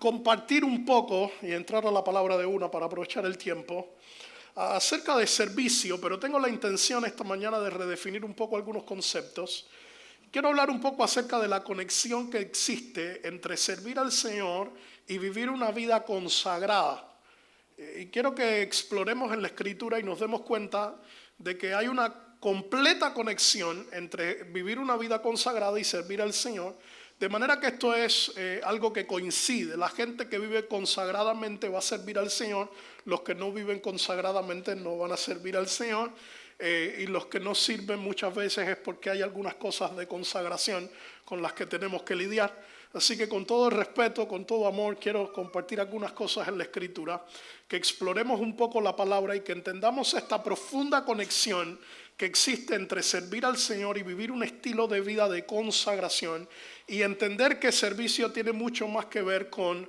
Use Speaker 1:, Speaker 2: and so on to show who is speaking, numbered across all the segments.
Speaker 1: compartir un poco y entrar a la palabra de una para aprovechar el tiempo acerca de servicio, pero tengo la intención esta mañana de redefinir un poco algunos conceptos. Quiero hablar un poco acerca de la conexión que existe entre servir al Señor y vivir una vida consagrada. Y quiero que exploremos en la Escritura y nos demos cuenta de que hay una completa conexión entre vivir una vida consagrada y servir al Señor. De manera que esto es algo que coincide. La gente que vive consagradamente va a servir al Señor. Los que no viven consagradamente no van a servir al Señor. Y los que no sirven muchas veces es porque hay algunas cosas de consagración con las que tenemos que lidiar. Así que con todo el respeto, con todo amor, quiero compartir algunas cosas en la Escritura, que exploremos un poco la palabra y que entendamos esta profunda conexión que existe entre servir al Señor y vivir un estilo de vida de consagración, y entender que servicio tiene mucho más que ver con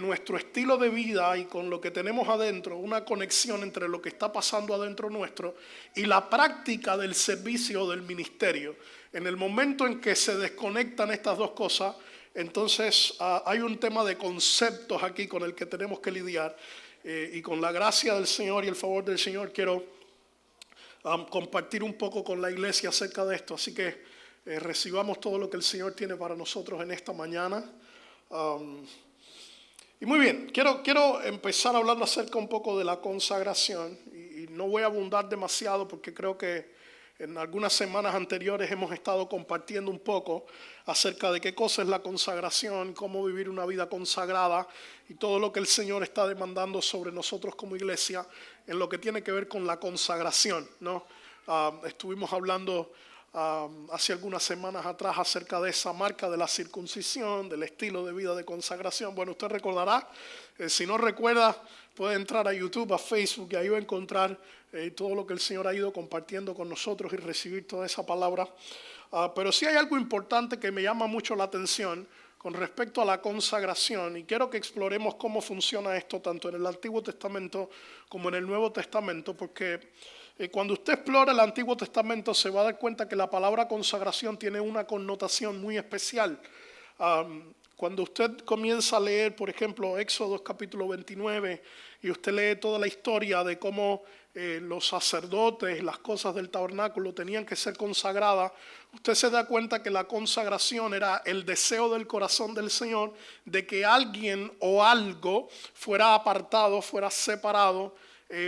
Speaker 1: nuestro estilo de vida y con lo que tenemos adentro, una conexión entre lo que está pasando adentro nuestro y la práctica del servicio o del ministerio. En el momento en que se desconectan estas dos cosas, entonces hay un tema de conceptos aquí con el que tenemos que lidiar, y con la gracia del Señor y el favor del Señor quiero compartir un poco con la iglesia acerca de esto. Así que recibamos todo lo que el Señor tiene para nosotros en esta mañana. Y muy bien, quiero empezar hablando acerca un poco de la consagración, y no voy a abundar demasiado porque creo que en algunas semanas anteriores hemos estado compartiendo un poco acerca de qué cosa es la consagración, cómo vivir una vida consagrada y todo lo que el Señor está demandando sobre nosotros como iglesia en lo que tiene que ver con la consagración, ¿no? Estuvimos hablando hace algunas semanas atrás acerca de esa marca de la circuncisión, del estilo de vida de consagración. Bueno, usted recordará, si no recuerda, puede entrar a YouTube, a Facebook, y ahí va a encontrar todo lo que el Señor ha ido compartiendo con nosotros y recibir toda esa palabra. Pero sí hay algo importante que me llama mucho la atención con respecto a la consagración, y quiero que exploremos cómo funciona esto tanto en el Antiguo Testamento como en el Nuevo Testamento, porque cuando usted explora el Antiguo Testamento se va a dar cuenta que la palabra consagración tiene una connotación muy especial. Cuando usted comienza a leer, por ejemplo, Éxodo capítulo 29, y usted lee toda la historia de cómo los sacerdotes, las cosas del tabernáculo tenían que ser consagradas, usted se da cuenta que la consagración era el deseo del corazón del Señor de que alguien o algo fuera apartado, fuera separado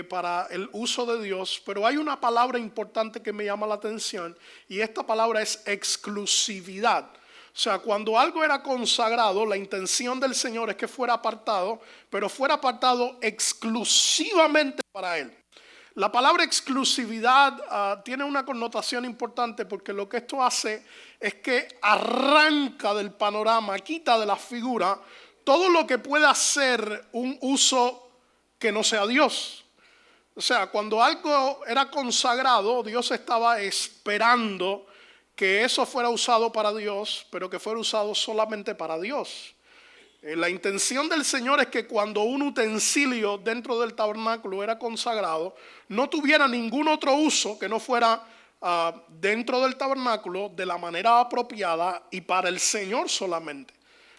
Speaker 1: para el uso de Dios. Pero hay una palabra importante que me llama la atención, y esta palabra es exclusividad. O sea, cuando algo era consagrado, la intención del Señor es que fuera apartado, pero fuera apartado exclusivamente para Él. La palabra exclusividad tiene una connotación importante, porque lo que esto hace es que arranca del panorama, quita de la figura todo lo que pueda ser un uso que no sea Dios. O sea, cuando algo era consagrado, Dios estaba esperando que eso fuera usado para Dios, pero que fuera usado solamente para Dios. La intención del Señor es que cuando un utensilio dentro del tabernáculo era consagrado, no tuviera ningún otro uso que no fuera dentro del tabernáculo de la manera apropiada y para el Señor solamente.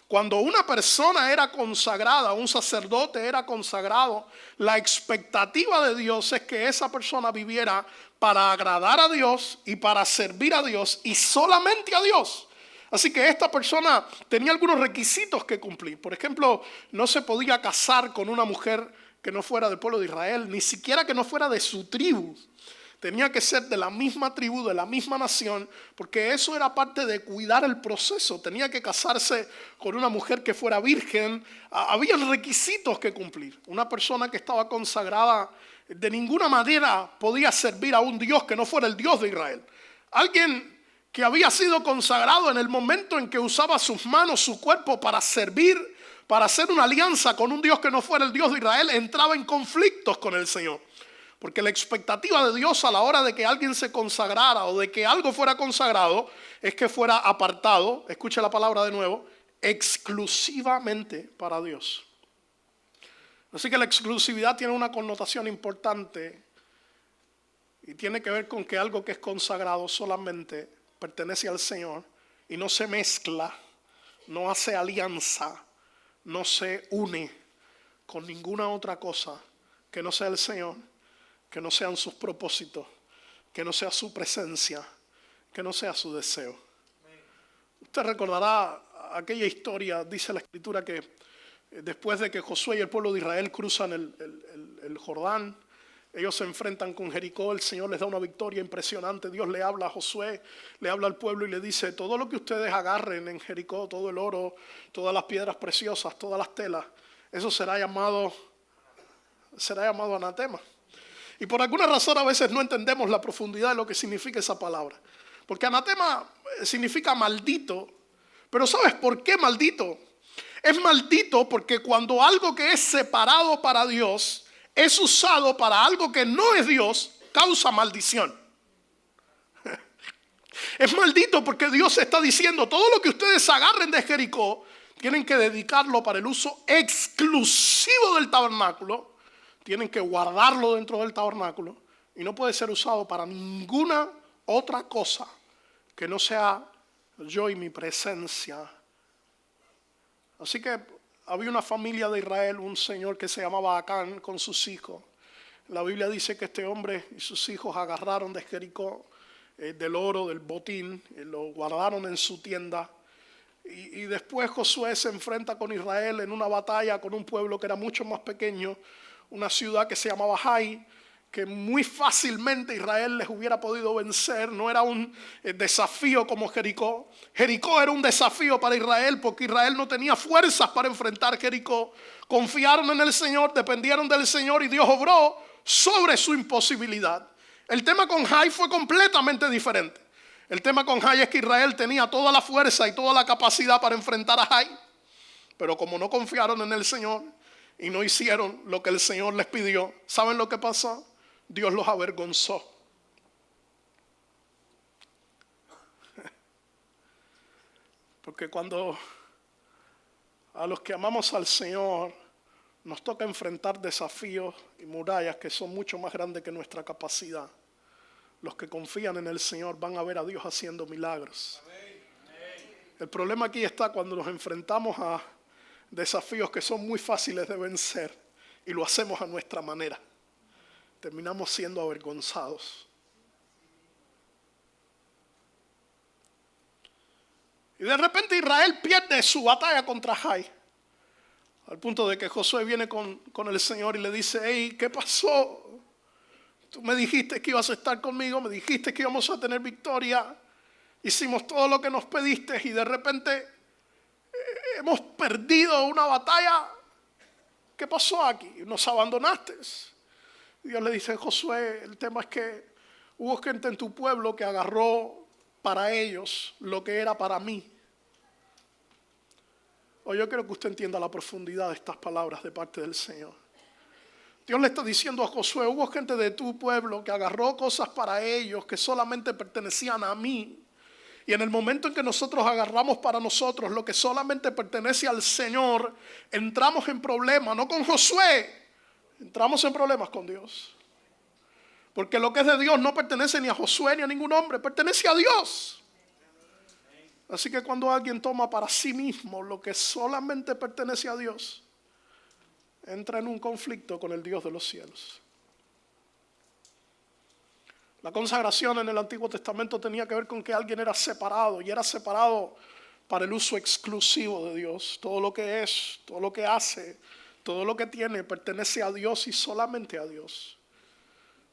Speaker 1: Cuando una persona era consagrada, un sacerdote era consagrado, la expectativa de Dios es que esa persona viviera para agradar a Dios y para servir a Dios y solamente a Dios. Así que esta persona tenía algunos requisitos que cumplir. Por ejemplo, no se podía casar con una mujer que no fuera del pueblo de Israel, ni siquiera que no fuera de su tribu. Tenía que ser de la misma tribu, de la misma nación, porque eso era parte de cuidar el proceso. Tenía que casarse con una mujer que fuera virgen. Había requisitos que cumplir. Una persona que estaba consagrada de ninguna manera podía servir a un Dios que no fuera el Dios de Israel. Alguien que había sido consagrado en el momento en que usaba sus manos, su cuerpo para servir, para hacer una alianza con un Dios que no fuera el Dios de Israel, entraba en conflictos con el Señor. Porque la expectativa de Dios a la hora de que alguien se consagrara o de que algo fuera consagrado es que fuera apartado, escuche la palabra de nuevo, exclusivamente para Dios. Así que la exclusividad tiene una connotación importante y tiene que ver con que algo que es consagrado solamente pertenece al Señor y no se mezcla, no hace alianza, no se une con ninguna otra cosa que no sea el Señor, que no sean sus propósitos, que no sea su presencia, que no sea su deseo. Usted recordará aquella historia, dice la Escritura, que después de que Josué y el pueblo de Israel cruzan el Jordán, ellos se enfrentan con Jericó, el Señor les da una victoria impresionante. Dios le habla a Josué, le habla al pueblo y le dice: todo lo que ustedes agarren en Jericó, todo el oro, todas las piedras preciosas, todas las telas, eso será llamado anatema. Y por alguna razón a veces no entendemos la profundidad de lo que significa esa palabra. Porque anatema significa maldito. Pero ¿sabes por qué maldito? Es maldito porque cuando algo que es separado para Dios es usado para algo que no es Dios, causa maldición. Es maldito porque Dios está diciendo: todo lo que ustedes agarren de Jericó tienen que dedicarlo para el uso exclusivo del tabernáculo. Tienen que guardarlo dentro del tabernáculo y no puede ser usado para ninguna otra cosa que no sea yo y mi presencia. Así que había una familia de Israel, un señor que se llamaba Acán con sus hijos. La Biblia dice que este hombre y sus hijos agarraron de Jericó del oro, del botín, lo guardaron en su tienda. Y después Josué se enfrenta con Israel en una batalla con un pueblo que era mucho más pequeño, una ciudad que se llamaba Jai, que muy fácilmente Israel les hubiera podido vencer. No era un desafío como Jericó. Jericó era un desafío para Israel porque Israel no tenía fuerzas para enfrentar Jericó. Confiaron en el Señor, dependieron del Señor y Dios obró sobre su imposibilidad. El tema con Jai fue completamente diferente. El tema con Jai es que Israel tenía toda la fuerza y toda la capacidad para enfrentar a Jai, pero como no confiaron en el Señor y no hicieron lo que el Señor les pidió, ¿saben lo que pasó? Dios los avergonzó. Porque cuando a los que amamos al Señor nos toca enfrentar desafíos y murallas que son mucho más grandes que nuestra capacidad, los que confían en el Señor van a ver a Dios haciendo milagros. El problema aquí está cuando nos enfrentamos a desafíos que son muy fáciles de vencer y lo hacemos a nuestra manera. Terminamos siendo avergonzados. Y de repente Israel pierde su batalla contra Jai, al punto de que Josué viene con el Señor y le dice: hey, ¿qué pasó? Tú me dijiste que ibas a estar conmigo, me dijiste que íbamos a tener victoria, hicimos todo lo que nos pediste y de repente hemos perdido una batalla. ¿Qué pasó aquí? Nos abandonaste. Dios le dice: Josué, el tema es que hubo gente en tu pueblo que agarró para ellos lo que era para mí. Hoy yo quiero que usted entienda la profundidad de estas palabras de parte del Señor. Dios le está diciendo a Josué: hubo gente de tu pueblo que agarró cosas para ellos que solamente pertenecían a mí. Y en el momento en que nosotros agarramos para nosotros lo que solamente pertenece al Señor, entramos en problemas, no con Josué, entramos en problemas con Dios. Porque lo que es de Dios no pertenece ni a Josué ni a ningún hombre, pertenece a Dios. Así que cuando alguien toma para sí mismo lo que solamente pertenece a Dios, entra en un conflicto con el Dios de los cielos. La consagración en el Antiguo Testamento tenía que ver con que alguien era separado y era separado para el uso exclusivo de Dios. Todo lo que es, todo lo que hace, todo lo que tiene pertenece a Dios y solamente a Dios.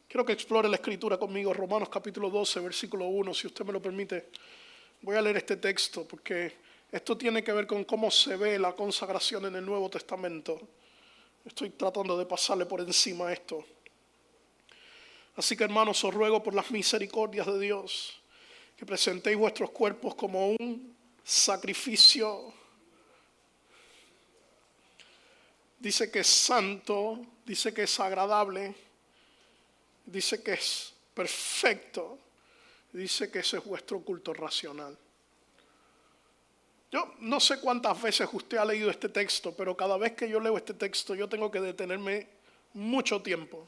Speaker 1: Quiero que explore la Escritura conmigo, Romanos capítulo 12, versículo 1, si usted me lo permite. Voy a leer este texto porque esto tiene que ver con cómo se ve la consagración en el Nuevo Testamento. Estoy tratando de pasarle por encima esto. Así que, hermanos, os ruego por las misericordias de Dios que presentéis vuestros cuerpos como un sacrificio. Dice que es santo, dice que es agradable, dice que es perfecto, dice que ese es vuestro culto racional. Yo no sé cuántas veces usted ha leído este texto, pero cada vez que yo leo este texto yo tengo que detenerme mucho tiempo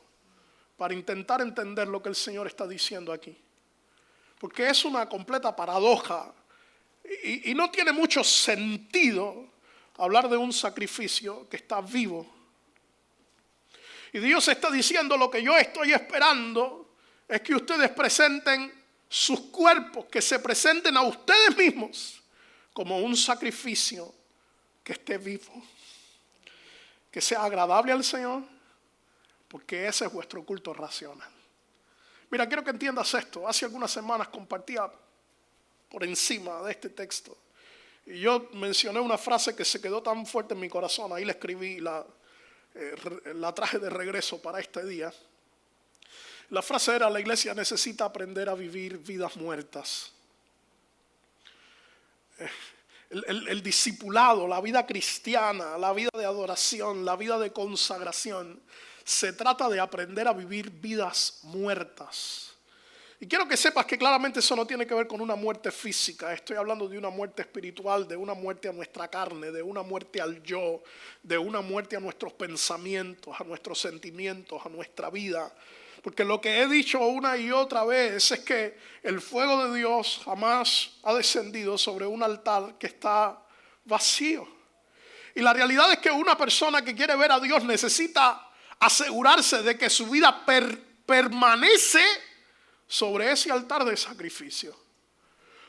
Speaker 1: para intentar entender lo que el Señor está diciendo aquí. Porque es una completa paradoja y no tiene mucho sentido hablar de un sacrificio que está vivo. Y Dios está diciendo: lo que yo estoy esperando es que ustedes presenten sus cuerpos, que se presenten a ustedes mismos como un sacrificio que esté vivo, que sea agradable al Señor, porque ese es vuestro culto racional. Mira, quiero que entiendas esto. Hace algunas semanas compartía por encima de este texto, y yo mencioné una frase que se quedó tan fuerte en mi corazón. Ahí la escribí, la traje de regreso para este día. La frase era: la iglesia necesita aprender a vivir vidas muertas. El discipulado, la vida cristiana, la vida de adoración, la vida de consagración, se trata de aprender a vivir vidas muertas. Y quiero que sepas que claramente eso no tiene que ver con una muerte física. Estoy hablando de una muerte espiritual, de una muerte a nuestra carne, de una muerte al yo, de una muerte a nuestros pensamientos, a nuestros sentimientos, a nuestra vida. Porque lo que he dicho una y otra vez es que el fuego de Dios jamás ha descendido sobre un altar que está vacío. Y la realidad es que una persona que quiere ver a Dios necesita asegurarse de que su vida permanece sobre ese altar de sacrificio.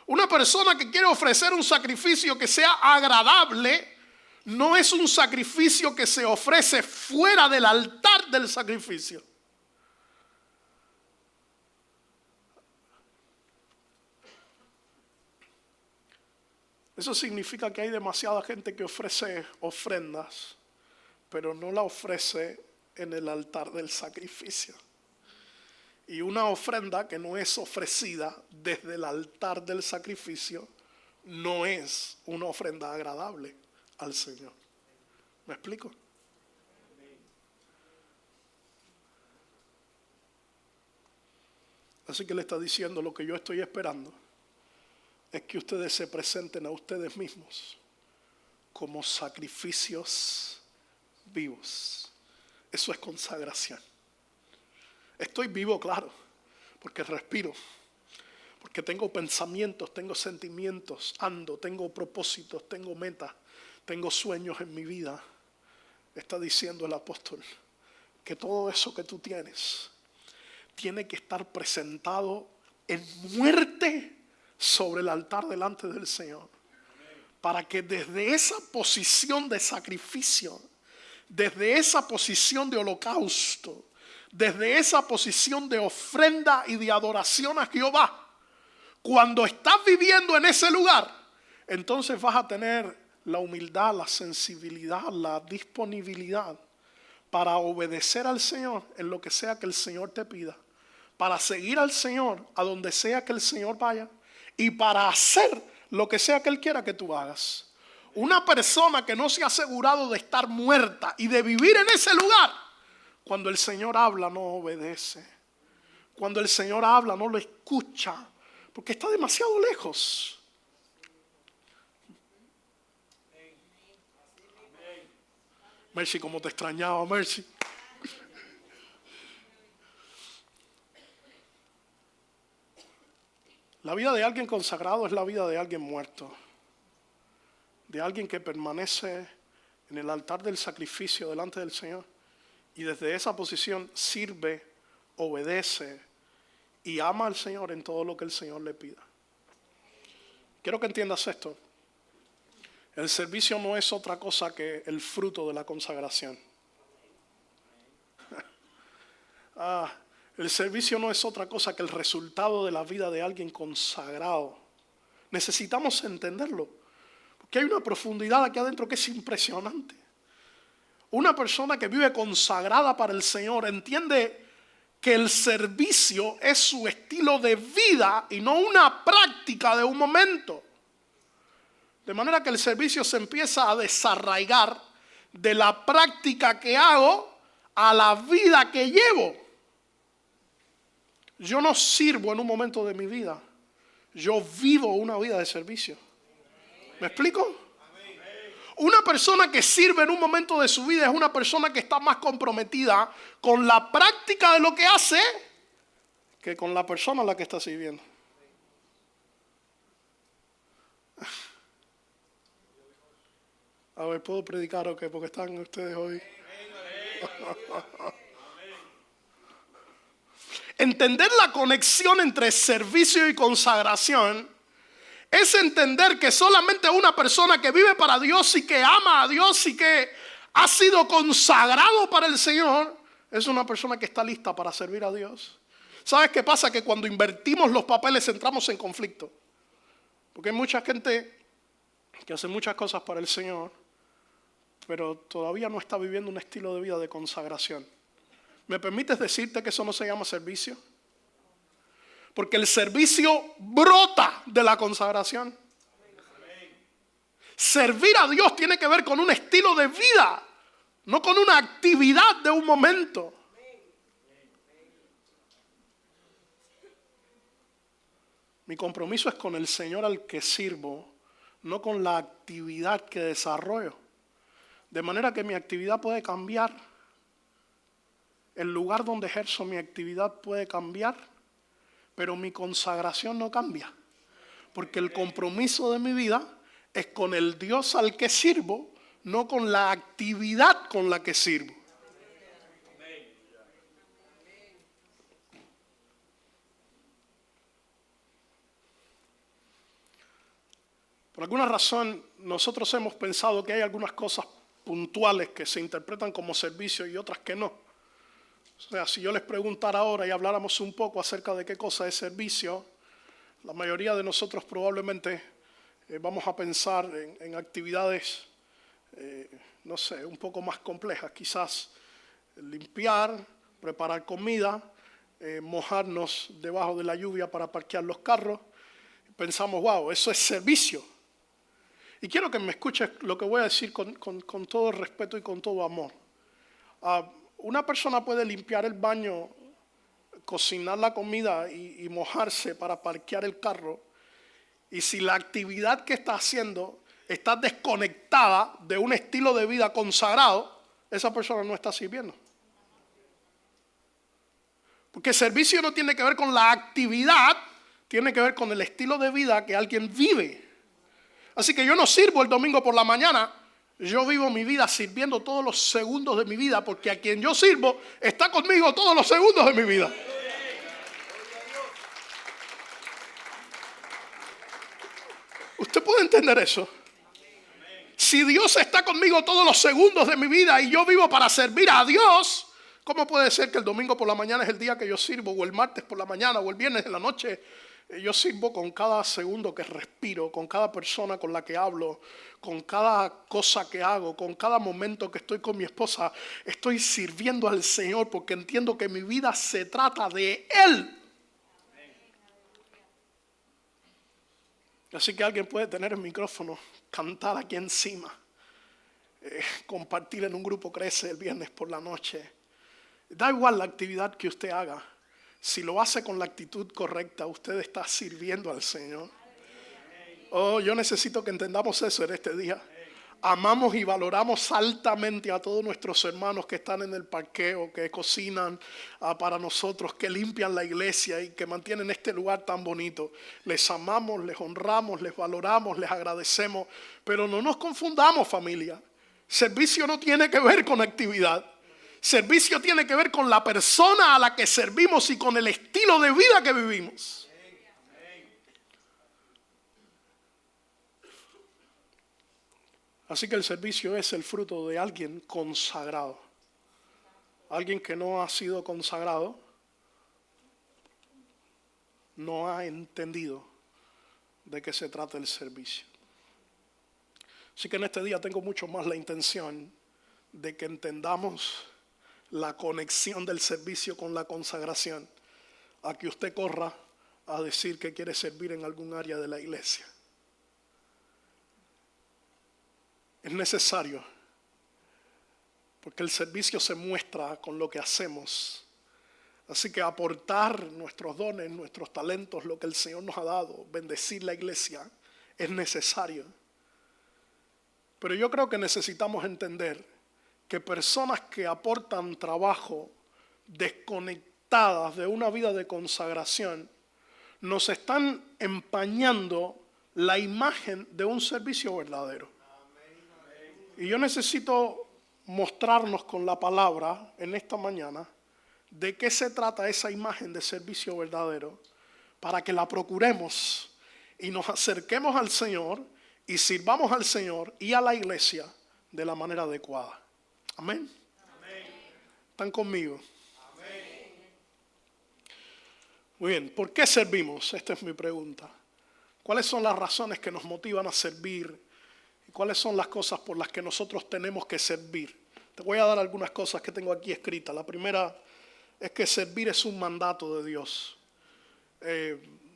Speaker 1: Una persona que quiere ofrecer un sacrificio que sea agradable no es un sacrificio que se ofrece fuera del altar del sacrificio. Eso significa que hay demasiada gente que ofrece ofrendas, pero no la ofrece en el altar del sacrificio. Y una ofrenda que no es ofrecida desde el altar del sacrificio no es una ofrenda agradable al Señor. ¿Me explico? Así que le está diciendo: lo que yo estoy esperando es que ustedes se presenten a ustedes mismos como sacrificios vivos. Eso es consagración. Estoy vivo, claro, porque respiro, porque tengo pensamientos, tengo sentimientos, ando, tengo propósitos, tengo metas, tengo sueños en mi vida. Está diciendo el apóstol que todo eso que tú tienes tiene que estar presentado en muerte sobre el altar delante del Señor, para que desde esa posición de sacrificio, desde esa posición de holocausto, desde esa posición de ofrenda y de adoración a Jehová, cuando estás viviendo en ese lugar, entonces vas a tener la humildad, la sensibilidad, la disponibilidad para obedecer al Señor en lo que sea que el Señor te pida, para seguir al Señor a donde sea que el Señor vaya, y para hacer lo que sea que Él quiera que tú hagas. Una persona que no se ha asegurado de estar muerta y de vivir en ese lugar, cuando el Señor habla no obedece. Cuando el Señor habla no lo escucha, porque está demasiado lejos. Mercy, como te extrañaba, Mercy. La vida de alguien consagrado es la vida de alguien muerto, de alguien que permanece en el altar del sacrificio delante del Señor y desde esa posición sirve, obedece y ama al Señor en todo lo que el Señor le pida. Quiero que entiendas esto. El servicio no es otra cosa que el fruto de la consagración. El servicio no es otra cosa que el resultado de la vida de alguien consagrado. Necesitamos entenderlo, porque hay una profundidad aquí adentro que es impresionante. Una persona que vive consagrada para el Señor entiende que el servicio es su estilo de vida y no una práctica de un momento. De manera que el servicio se empieza a desarraigar de la práctica que hago a la vida que llevo. Yo no sirvo en un momento de mi vida. Yo vivo una vida de servicio. ¿Me explico? Una persona que sirve en un momento de su vida es una persona que está más comprometida con la práctica de lo que hace que con la persona a la que está sirviendo. A ver, ¿puedo predicar o qué? Porque están ustedes hoy. Entender la conexión entre servicio y consagración es entender que solamente una persona que vive para Dios y que ama a Dios y que ha sido consagrado para el Señor es una persona que está lista para servir a Dios. ¿Sabes qué pasa? Que cuando invertimos los papeles entramos en conflicto. Porque hay mucha gente que hace muchas cosas para el Señor, pero todavía no está viviendo un estilo de vida de consagración. ¿Me permites decirte que eso no se llama servicio? Porque el servicio brota de la consagración. Servir a Dios tiene que ver con un estilo de vida, no con una actividad de un momento. Mi compromiso es con el Señor al que sirvo, no con la actividad que desarrollo. De manera que mi actividad puede cambiar. El lugar donde ejerzo mi actividad puede cambiar, pero mi consagración no cambia. Porque el compromiso de mi vida es con el Dios al que sirvo, no con la actividad con la que sirvo. Por alguna razón, nosotros hemos pensado que hay algunas cosas puntuales que se interpretan como servicio y otras que no. O sea, si yo les preguntara ahora y habláramos un poco acerca de qué cosa es servicio, la mayoría de nosotros probablemente vamos a pensar en actividades, no sé, un poco más complejas. Quizás limpiar, preparar comida, mojarnos debajo de la lluvia para parquear los carros. Pensamos, wow, eso es servicio. Y quiero que me escuches lo que voy a decir con todo respeto y con todo amor. Una persona puede limpiar el baño, cocinar la comida y mojarse para parquear el carro. Y si la actividad que está haciendo está desconectada de un estilo de vida consagrado, esa persona no está sirviendo. Porque servicio no tiene que ver con la actividad, tiene que ver con el estilo de vida que alguien vive. Así que yo no sirvo el domingo por la mañana, yo vivo mi vida sirviendo todos los segundos de mi vida, porque a quien yo sirvo está conmigo todos los segundos de mi vida. ¿Usted puede entender eso? Si Dios está conmigo todos los segundos de mi vida y yo vivo para servir a Dios, ¿cómo puede ser que el domingo por la mañana es el día que yo sirvo, o el martes por la mañana, o el viernes en la noche? Yo sirvo con cada segundo que respiro, con cada persona con la que hablo, con cada cosa que hago, con cada momento que estoy con mi esposa. Estoy sirviendo al Señor porque entiendo que mi vida se trata de Él. Así que alguien puede tener el micrófono, cantar aquí encima, compartir en un grupo Crece el viernes por la noche. Da igual la actividad que usted haga. Si lo hace con la actitud correcta, usted está sirviendo al Señor. Oh, yo necesito que entendamos eso en este día. Amamos y valoramos altamente a todos nuestros hermanos que están en el parqueo, que cocinan para nosotros, que limpian la iglesia y que mantienen este lugar tan bonito. Les amamos, les honramos, les valoramos, les agradecemos. Pero no nos confundamos, familia. Servicio no tiene que ver con actividad. Servicio tiene que ver con la persona a la que servimos y con el estilo de vida que vivimos. Así que el servicio es el fruto de alguien consagrado. Alguien que no ha sido consagrado no ha entendido de qué se trata el servicio. Así que en este día tengo mucho más la intención de que entendamos la conexión del servicio con la consagración, a que usted corra a decir que quiere servir en algún área de la iglesia. Es necesario, porque el servicio se muestra con lo que hacemos. Así que aportar nuestros dones, nuestros talentos, lo que el Señor nos ha dado, bendecir la iglesia, es necesario. Pero yo creo que necesitamos entender que personas que aportan trabajo desconectadas de una vida de consagración nos están empañando la imagen de un servicio verdadero. Y yo necesito mostrarnos con la palabra en esta mañana de qué se trata esa imagen de servicio verdadero, para que la procuremos y nos acerquemos al Señor y sirvamos al Señor y a la iglesia de la manera adecuada. Amén. ¿Están conmigo? Muy bien, ¿por qué servimos? Esta es mi pregunta. ¿Cuáles son las razones que nos motivan a servir? ¿Y cuáles son las cosas por las que nosotros tenemos que servir? Te voy a dar algunas cosas que tengo aquí escritas. La primera es que servir es un mandato de Dios.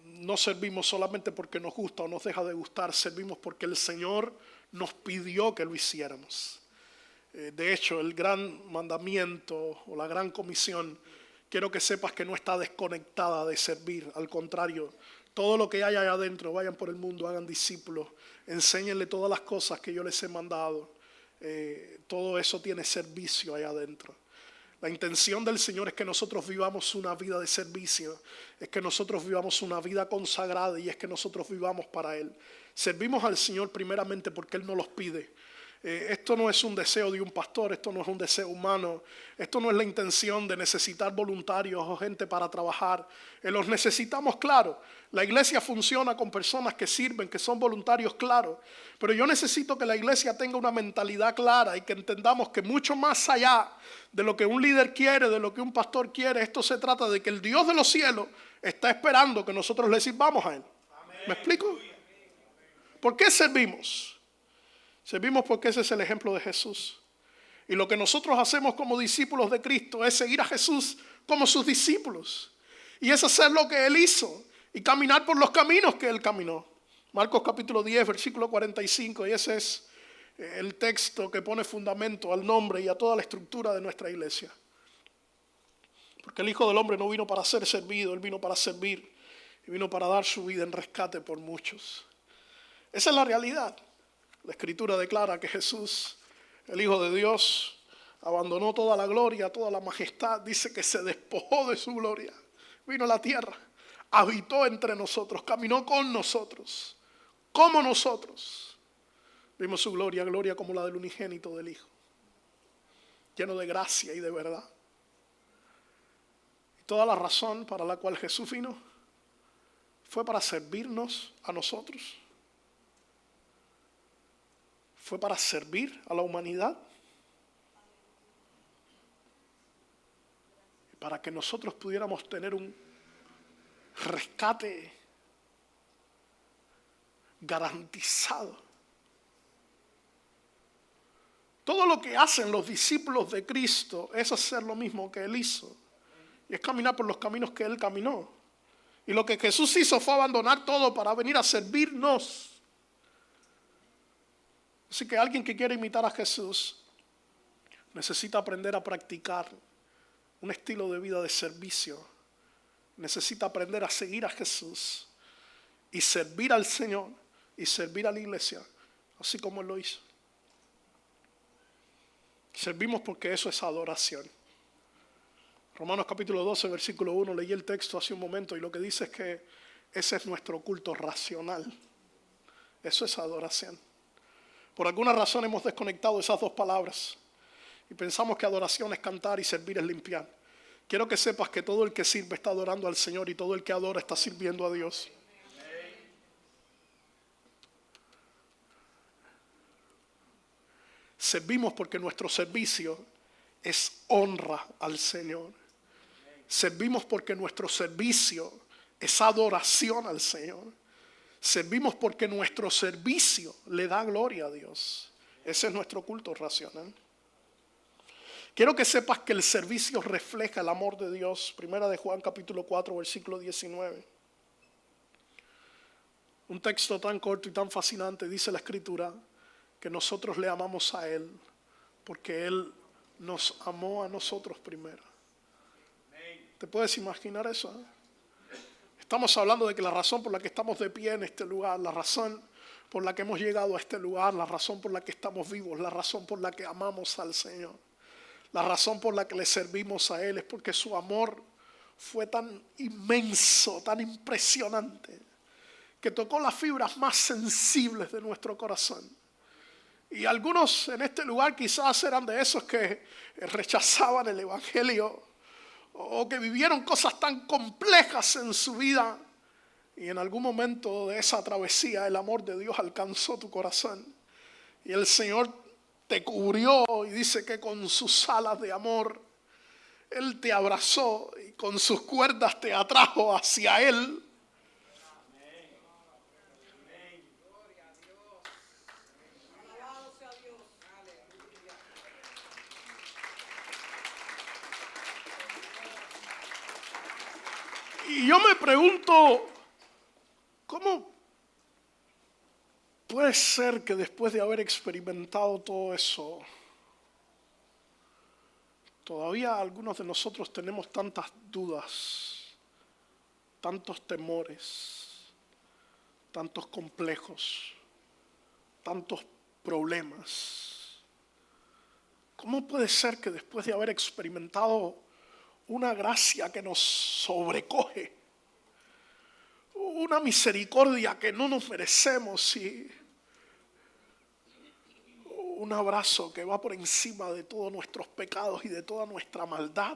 Speaker 1: No servimos solamente porque nos gusta o nos deja de gustar, servimos porque el Señor nos pidió que lo hiciéramos. De hecho, el gran mandamiento o la gran comisión, quiero que sepas que no está desconectada de servir. Al contrario, todo lo que hay allá adentro, vayan por el mundo, hagan discípulos, enséñenle todas las cosas que yo les he mandado. Todo eso tiene servicio allá adentro. La intención del Señor es que nosotros vivamos una vida de servicio, es que nosotros vivamos una vida consagrada y es que nosotros vivamos para Él. Servimos al Señor primeramente porque Él nos los pide. Esto no es un deseo de un pastor, esto no es un deseo humano, esto no es la intención de necesitar voluntarios o gente para trabajar. Los necesitamos, claro. La iglesia funciona con personas que sirven, que son voluntarios, claro. Pero yo necesito que la iglesia tenga una mentalidad clara y que entendamos que mucho más allá de lo que un líder quiere, de lo que un pastor quiere, esto se trata de que el Dios de los cielos está esperando que nosotros le sirvamos a Él. ¿Me explico? ¿Por qué servimos? Servimos porque ese es el ejemplo de Jesús. Y lo que nosotros hacemos como discípulos de Cristo es seguir a Jesús como sus discípulos. Y es hacer lo que Él hizo y caminar por los caminos que Él caminó. Marcos capítulo 10, versículo 45. Y ese es el texto que pone fundamento al nombre y a toda la estructura de nuestra iglesia. Porque el Hijo del Hombre no vino para ser servido, Él vino para servir. Y vino para dar su vida en rescate por muchos. Esa es la realidad. La Escritura declara que Jesús, el Hijo de Dios, abandonó toda la gloria, toda la majestad. Dice que se despojó de su gloria. Vino a la tierra, habitó entre nosotros, caminó con nosotros, como nosotros. Vimos su gloria, gloria como la del unigénito del Hijo, lleno de gracia y de verdad. Y toda la razón para la cual Jesús vino fue para servirnos a nosotros. Fue para servir a la humanidad. Para que nosotros pudiéramos tener un rescate garantizado. Todo lo que hacen los discípulos de Cristo es hacer lo mismo que Él hizo. Y es caminar por los caminos que Él caminó. Y lo que Jesús hizo fue abandonar todo para venir a servirnos. Así que alguien que quiere imitar a Jesús necesita aprender a practicar un estilo de vida de servicio. Necesita aprender a seguir a Jesús y servir al Señor y servir a la iglesia, así como Él lo hizo. Servimos porque eso es adoración. Romanos capítulo 12, versículo 1, leí el texto hace un momento y lo que dice es que ese es nuestro culto racional. Eso es adoración. Por alguna razón hemos desconectado esas dos palabras y pensamos que adoración es cantar y servir es limpiar. Quiero que sepas que todo el que sirve está adorando al Señor y todo el que adora está sirviendo a Dios. Servimos porque nuestro servicio es honra al Señor. Servimos porque nuestro servicio es adoración al Señor. Servimos porque nuestro servicio le da gloria a Dios. Ese es nuestro culto racional. Quiero que sepas que el servicio refleja el amor de Dios. Primera de Juan capítulo 4 versículo 19. Un texto tan corto y tan fascinante, dice la Escritura, que nosotros le amamos a Él porque Él nos amó a nosotros primero. ¿Te puedes imaginar eso? Estamos hablando de que la razón por la que estamos de pie en este lugar, la razón por la que hemos llegado a este lugar, la razón por la que estamos vivos, la razón por la que amamos al Señor, la razón por la que le servimos a Él es porque su amor fue tan inmenso, tan impresionante, que tocó las fibras más sensibles de nuestro corazón. Y algunos en este lugar quizás eran de esos que rechazaban el evangelio o que vivieron cosas tan complejas en su vida. Y en algún momento de esa travesía el amor de Dios alcanzó tu corazón. Y el Señor te cubrió y dice que con sus alas de amor Él te abrazó y con sus cuerdas te atrajo hacia Él. Y yo me pregunto, ¿cómo puede ser que después de haber experimentado todo eso, todavía algunos de nosotros tenemos tantas dudas, tantos temores, tantos complejos, tantos problemas? ¿Cómo puede ser que después de haber experimentado una gracia que nos sobrecoge, una misericordia que no nos merecemos y un abrazo que va por encima de todos nuestros pecados y de toda nuestra maldad,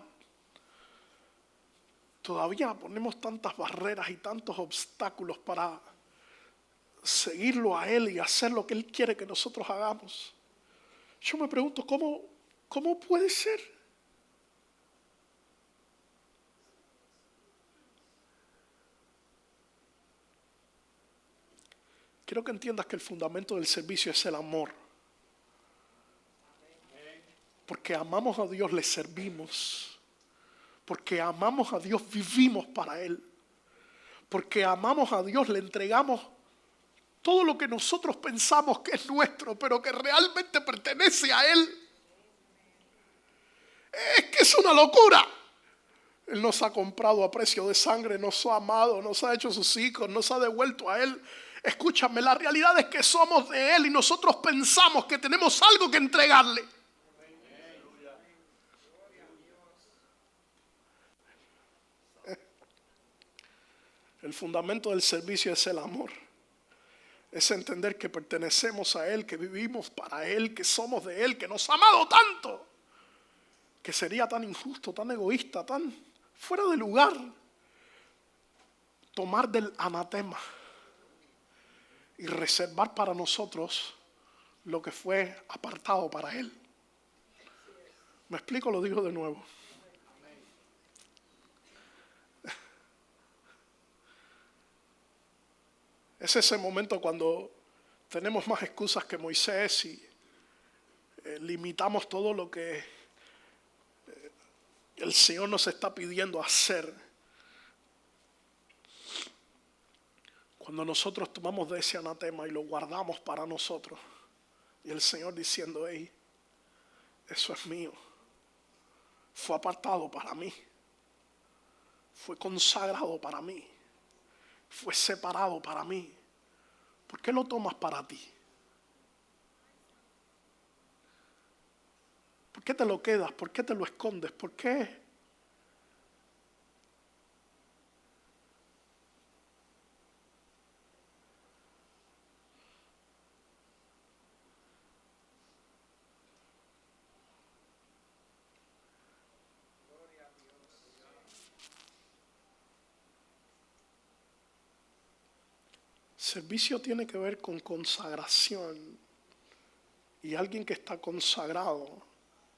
Speaker 1: todavía ponemos tantas barreras y tantos obstáculos para seguirlo a Él y hacer lo que Él quiere que nosotros hagamos? Yo me pregunto, ¿cómo puede ser? Quiero que entiendas que el fundamento del servicio es el amor. Porque amamos a Dios, le servimos. Porque amamos a Dios, vivimos para Él. Porque amamos a Dios, le entregamos todo lo que nosotros pensamos que es nuestro, pero que realmente pertenece a Él. Es que es una locura. Él nos ha comprado a precio de sangre, nos ha amado, nos ha hecho sus hijos, nos ha devuelto a Él. Escúchame, la realidad es que somos de Él y nosotros pensamos que tenemos algo que entregarle. El fundamento del servicio es el amor. Es entender que pertenecemos a Él, que vivimos para Él, que somos de Él, que nos ha amado tanto, que sería tan injusto, tan egoísta, tan fuera de lugar tomar del anatema y reservar para nosotros lo que fue apartado para Él. ¿Me explico? Lo digo de nuevo. Es ese momento cuando tenemos más excusas que Moisés y limitamos todo lo que el Señor nos está pidiendo hacer. Cuando nosotros tomamos de ese anatema y lo guardamos para nosotros. Y el Señor diciendo, hey, eso es mío. Fue apartado para mí. Fue consagrado para mí. Fue separado para mí. ¿Por qué lo tomas para ti? ¿Por qué te lo quedas? ¿Por qué te lo escondes? ¿Por qué? Servicio tiene que ver con consagración. Y alguien que está consagrado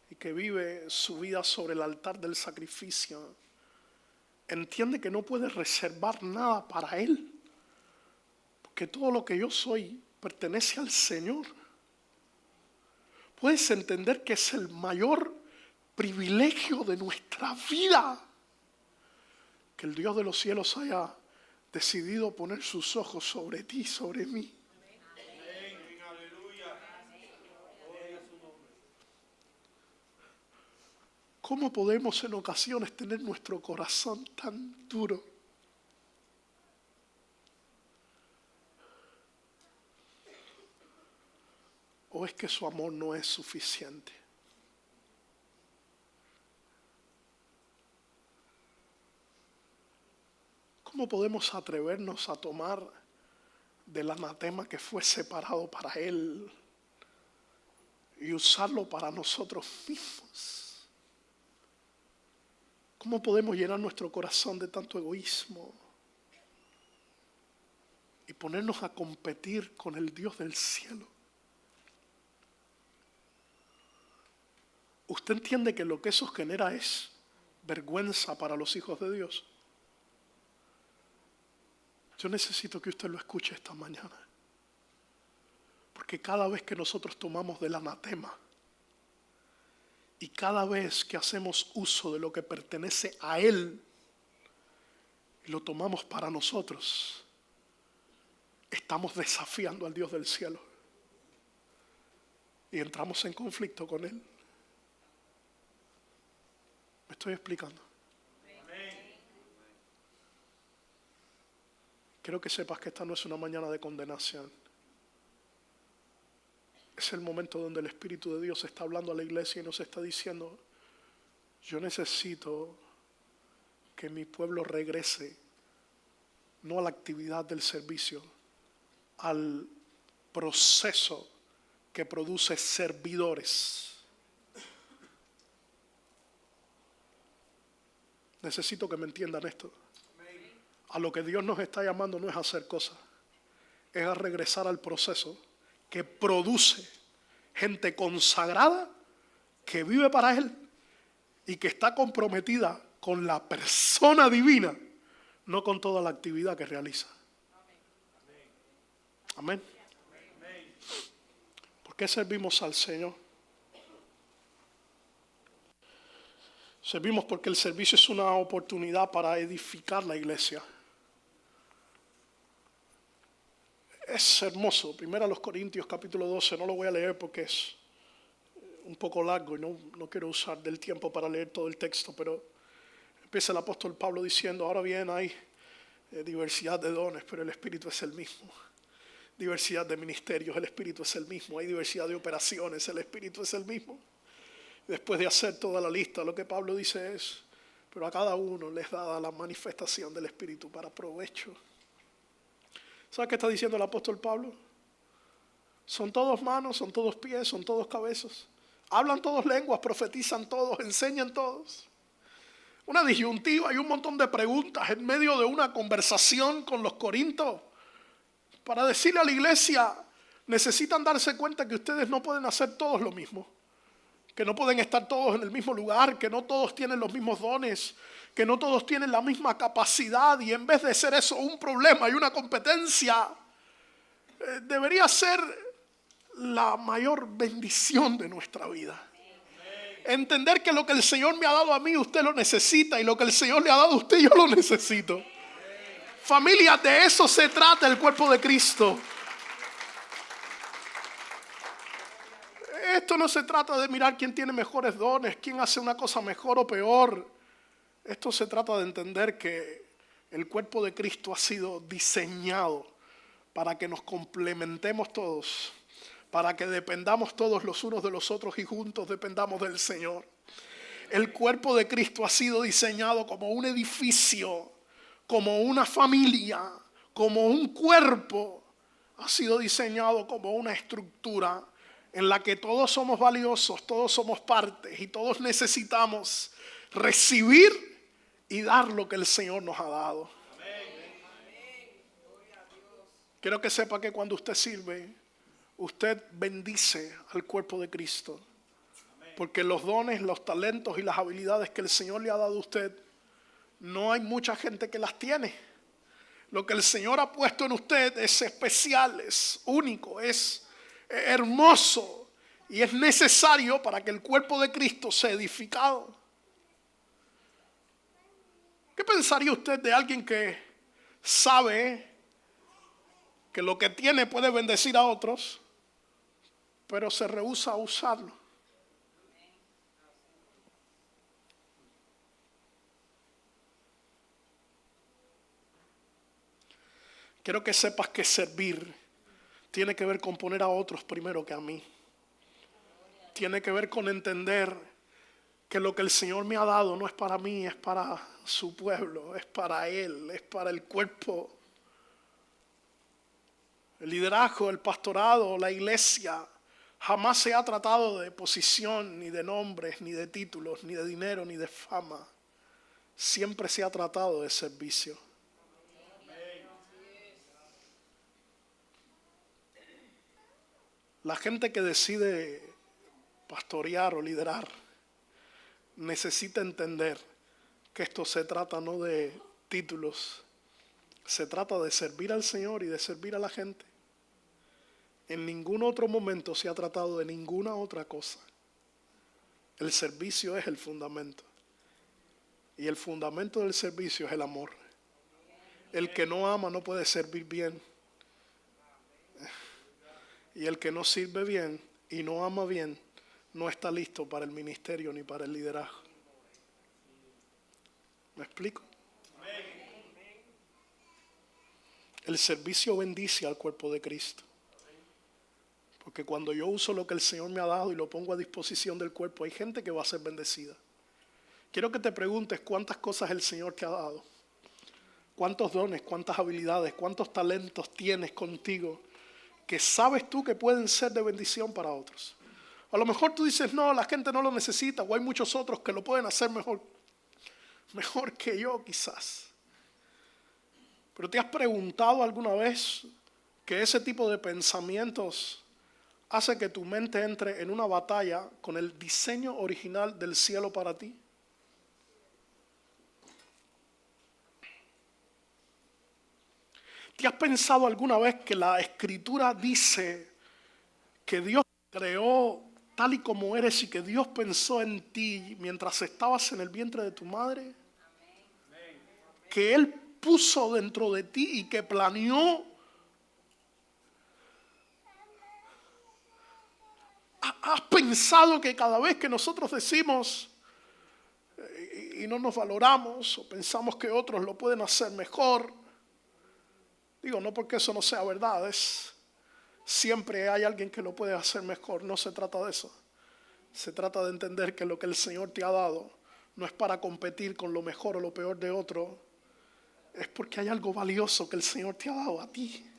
Speaker 1: y que vive su vida sobre el altar del sacrificio, entiende que no puede reservar nada para Él. Porque todo lo que yo soy pertenece al Señor. Puedes entender que es el mayor privilegio de nuestra vida que el Dios de los cielos haya decidido poner sus ojos sobre ti, sobre mí. ¿Cómo podemos en ocasiones tener nuestro corazón tan duro? ¿O es que su amor no es suficiente? ¿Cómo podemos atrevernos a tomar del anatema que fue separado para Él y usarlo para nosotros mismos. ¿Cómo podemos llenar nuestro corazón de tanto egoísmo y ponernos a competir con el Dios del cielo? ¿Usted entiende que lo que eso genera es vergüenza para los hijos de Dios? Yo necesito que usted lo escuche esta mañana. Porque cada vez que nosotros tomamos del anatema y cada vez que hacemos uso de lo que pertenece a Él y lo tomamos para nosotros, estamos desafiando al Dios del cielo y entramos en conflicto con Él. ¿Me estoy explicando? Quiero que sepas que esta no es una mañana de condenación. Es el momento donde el Espíritu de Dios está hablando a la iglesia y nos está diciendo: yo necesito que mi pueblo regrese, no a la actividad del servicio, al proceso que produce servidores. Necesito que me entiendan esto. A lo que Dios nos está llamando no es a hacer cosas, es a regresar al proceso que produce gente consagrada que vive para Él y que está comprometida con la persona divina, no con toda la actividad que realiza. Amén. ¿Por qué servimos al Señor? Servimos porque el servicio es una oportunidad para edificar la iglesia. Es hermoso. 1 Corintios capítulo 12, no lo voy a leer porque es un poco largo y no quiero usar del tiempo para leer todo el texto, pero empieza el apóstol Pablo diciendo: ahora bien, hay diversidad de dones, pero el Espíritu es el mismo. Diversidad de ministerios, el Espíritu es el mismo. Hay diversidad de operaciones, el Espíritu es el mismo. Después de hacer toda la lista, lo que Pablo dice es: pero a cada uno les da la manifestación del Espíritu para provecho. ¿Sabe qué está diciendo el apóstol Pablo? Son todos manos, son todos pies, son todos cabezas. Hablan todos lenguas, profetizan todos, enseñan todos. Una disyuntiva y un montón de preguntas en medio de una conversación con los corintios para decirle a la iglesia: necesitan darse cuenta que ustedes no pueden hacer todos lo mismo, que no pueden estar todos en el mismo lugar, que no todos tienen los mismos dones, que no todos tienen la misma capacidad, y en vez de ser eso un problema y una competencia, debería ser la mayor bendición de nuestra vida. Entender que lo que el Señor me ha dado a mí, usted lo necesita, y lo que el Señor le ha dado a usted, yo lo necesito. Familia, de eso se trata el cuerpo de Cristo. Esto no se trata de mirar quién tiene mejores dones, quién hace una cosa mejor o peor. Esto se trata de entender que el cuerpo de Cristo ha sido diseñado para que nos complementemos todos, para que dependamos todos los unos de los otros y juntos dependamos del Señor. El cuerpo de Cristo ha sido diseñado como un edificio, como una familia, como un cuerpo. Ha sido diseñado como una estructura en la que todos somos valiosos, todos somos partes y todos necesitamos recibir y dar lo que el Señor nos ha dado. Quiero que sepa que cuando usted sirve, usted bendice al cuerpo de Cristo. Porque los dones, los talentos y las habilidades que el Señor le ha dado a usted, no hay mucha gente que las tiene. Lo que el Señor ha puesto en usted es especial, es único, es hermoso y es necesario para que el cuerpo de Cristo sea edificado. ¿Qué pensaría usted de alguien que sabe que lo que tiene puede bendecir a otros, pero se rehúsa a usarlo? Quiero que sepas que servir tiene que ver con poner a otros primero que a mí. Tiene que ver con entender que lo que el Señor me ha dado no es para mí, es para su pueblo, es para Él, es para el cuerpo. El liderazgo, el pastorado, la iglesia Jamás se ha tratado de posición, ni de nombres, ni de títulos, ni de dinero, ni de fama. Siempre se ha tratado de servicio. La gente que decide pastorear o liderar necesita entender que esto se trata no de títulos, se trata de servir al Señor y de servir a la gente. En ningún otro momento se ha tratado de ninguna otra cosa. El servicio es el fundamento. Y el fundamento del servicio es el amor. El que no ama no puede servir bien. Y el que no sirve bien y no ama bien, no está listo para el ministerio ni para el liderazgo. ¿Me explico? El servicio bendice al cuerpo de Cristo. Porque cuando yo uso lo que el Señor me ha dado y lo pongo a disposición del cuerpo, hay gente que va a ser bendecida. Quiero que te preguntes cuántas cosas el Señor te ha dado. Cuántos dones, cuántas habilidades, cuántos talentos tienes contigo que sabes tú que pueden ser de bendición para otros. A lo mejor tú dices, no, la gente no lo necesita, o hay muchos otros que lo pueden hacer mejor que yo quizás. Pero ¿te has preguntado alguna vez que ese tipo de pensamientos hace que tu mente entre en una batalla con el diseño original del cielo para ti? ¿Te has pensado alguna vez que la Escritura dice que Dios te creó tal y como eres y que Dios pensó en ti mientras estabas en el vientre de tu madre? Que Él puso dentro de ti y que planeó. ¿Has pensado que cada vez que nosotros decimos y no nos valoramos o pensamos que otros lo pueden hacer mejor? Digo, no porque eso no sea verdad, siempre hay alguien que lo puede hacer mejor. No se trata de eso. Se trata de entender que lo que el Señor te ha dado no es para competir con lo mejor o lo peor de otro. Es porque hay algo valioso que el Señor te ha dado a ti.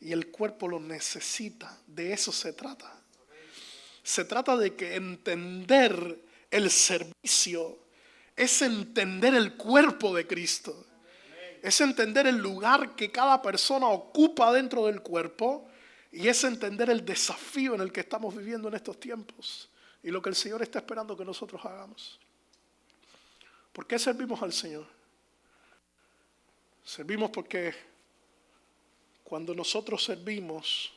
Speaker 1: Y el cuerpo lo necesita. De eso se trata. Se trata de que entender el servicio es entender el cuerpo de Cristo. Es entender el lugar que cada persona ocupa dentro del cuerpo y es entender el desafío en el que estamos viviendo en estos tiempos y lo que el Señor está esperando que nosotros hagamos. ¿Por qué servimos al Señor? Servimos porque cuando nosotros servimos,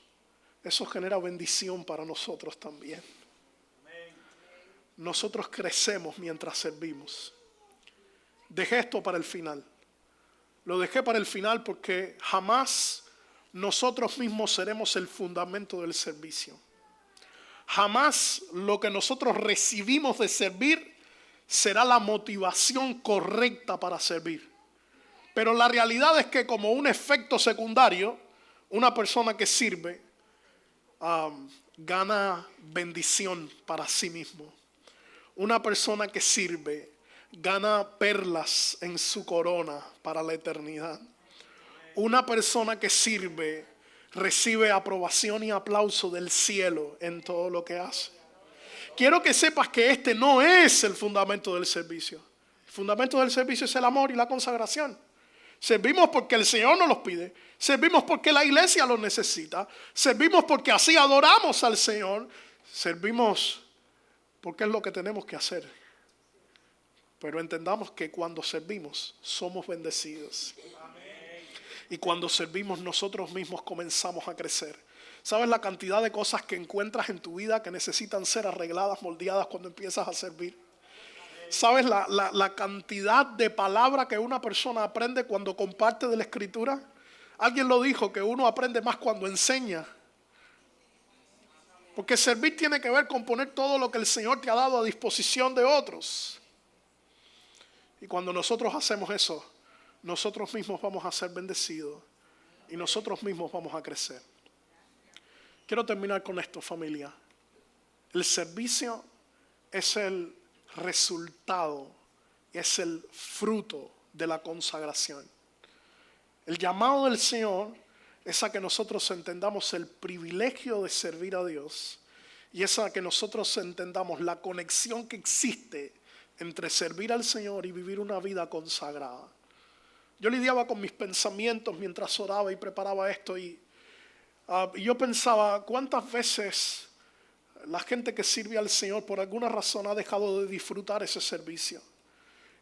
Speaker 1: eso genera bendición para nosotros también. Nosotros crecemos mientras servimos. Dejé esto para el final. Lo dejé para el final porque jamás nosotros mismos seremos el fundamento del servicio. Jamás lo que nosotros recibimos de servir será la motivación correcta para servir. Pero la realidad es que como un efecto secundario, una persona que sirve gana bendición para sí mismo. Una persona que sirve gana perlas en su corona para la eternidad. Una persona que sirve recibe aprobación y aplauso del cielo en todo lo que hace. Quiero que sepas que este no es el fundamento del servicio. El fundamento del servicio es el amor y la consagración. Servimos porque el Señor nos los pide. Servimos porque la iglesia los necesita. Servimos porque así adoramos al Señor. Servimos porque es lo que tenemos que hacer. Pero entendamos que cuando servimos somos bendecidos. Y cuando servimos nosotros mismos comenzamos a crecer. ¿Sabes la cantidad de cosas que encuentras en tu vida que necesitan ser arregladas, moldeadas cuando empiezas a servir? ¿Sabes la cantidad de palabra que una persona aprende cuando comparte de la Escritura? Alguien lo dijo, que uno aprende más cuando enseña. Porque servir tiene que ver con poner todo lo que el Señor te ha dado a disposición de otros. Y cuando nosotros hacemos eso, nosotros mismos vamos a ser bendecidos y nosotros mismos vamos a crecer. Quiero terminar con esto, familia. El servicio es el resultado, es el fruto de la consagración. El llamado del Señor es a que nosotros entendamos el privilegio de servir a Dios y es a que nosotros entendamos la conexión que existe entre servir al Señor y vivir una vida consagrada. Yo lidiaba con mis pensamientos mientras oraba y preparaba esto y yo pensaba cuántas veces la gente que sirve al Señor por alguna razón ha dejado de disfrutar ese servicio.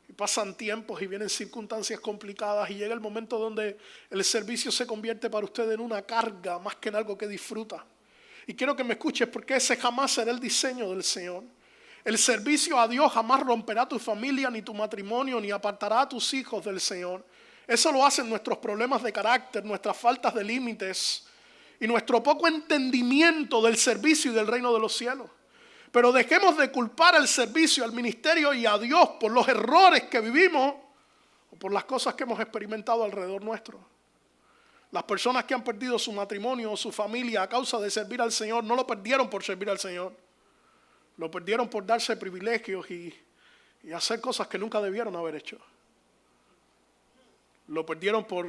Speaker 1: Y pasan tiempos y vienen circunstancias complicadas y llega el momento donde el servicio se convierte para usted en una carga más que en algo que disfruta. Y quiero que me escuches porque ese jamás será el diseño del Señor. El servicio a Dios jamás romperá tu familia, ni tu matrimonio, ni apartará a tus hijos del Señor. Eso lo hacen nuestros problemas de carácter, nuestras faltas de límites y nuestro poco entendimiento del servicio y del reino de los cielos. Pero dejemos de culpar al servicio, al ministerio y a Dios por los errores que vivimos o por las cosas que hemos experimentado alrededor nuestro. Las personas que han perdido su matrimonio o su familia a causa de servir al Señor no lo perdieron por servir al Señor. Lo perdieron por darse privilegios y hacer cosas que nunca debieron haber hecho. Lo perdieron por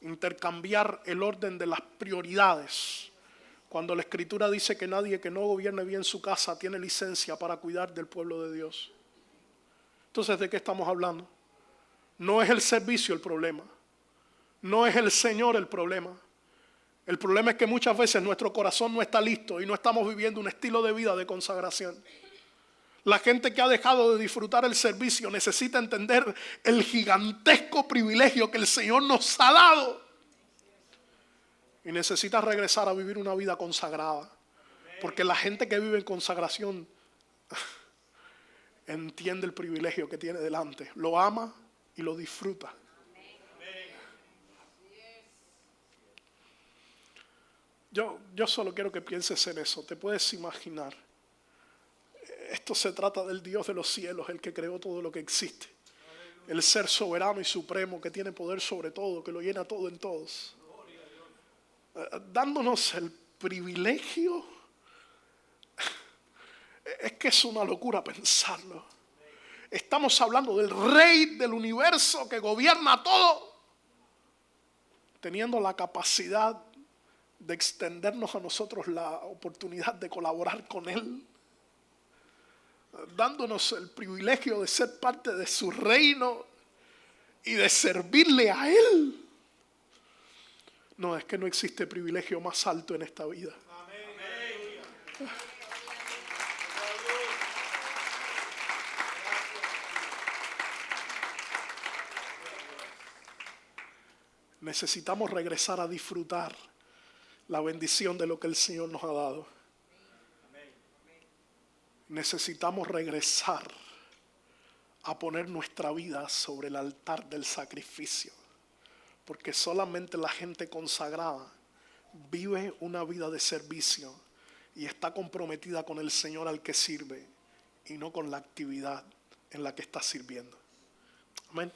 Speaker 1: intercambiar el orden de las prioridades. Cuando la Escritura dice que nadie que no gobierne bien su casa tiene licencia para cuidar del pueblo de Dios. Entonces, ¿de qué estamos hablando? No es el servicio el problema. No es el Señor el problema. El problema es que muchas veces nuestro corazón no está listo y no estamos viviendo un estilo de vida de consagración. La gente que ha dejado de disfrutar el servicio necesita entender el gigantesco privilegio que el Señor nos ha dado. Y necesita regresar a vivir una vida consagrada. Porque la gente que vive en consagración entiende el privilegio que tiene delante. Lo ama y lo disfruta. Yo solo quiero que pienses en eso. Te puedes imaginar. Esto se trata del Dios de los cielos, el que creó todo lo que existe. El ser soberano y supremo que tiene poder sobre todo, que lo llena todo en todos. Dándonos el privilegio. Es que es una locura pensarlo. Estamos hablando del Rey del universo que gobierna todo, teniendo la capacidad de extendernos a nosotros la oportunidad de colaborar con Él, dándonos el privilegio de ser parte de su reino y de servirle a Él. No, es que no existe privilegio más alto en esta vida. Necesitamos regresar a disfrutar la bendición de lo que el Señor nos ha dado. Necesitamos regresar a poner nuestra vida sobre el altar del sacrificio. Porque solamente la gente consagrada vive una vida de servicio y está comprometida con el Señor al que sirve y no con la actividad en la que está sirviendo. Amén.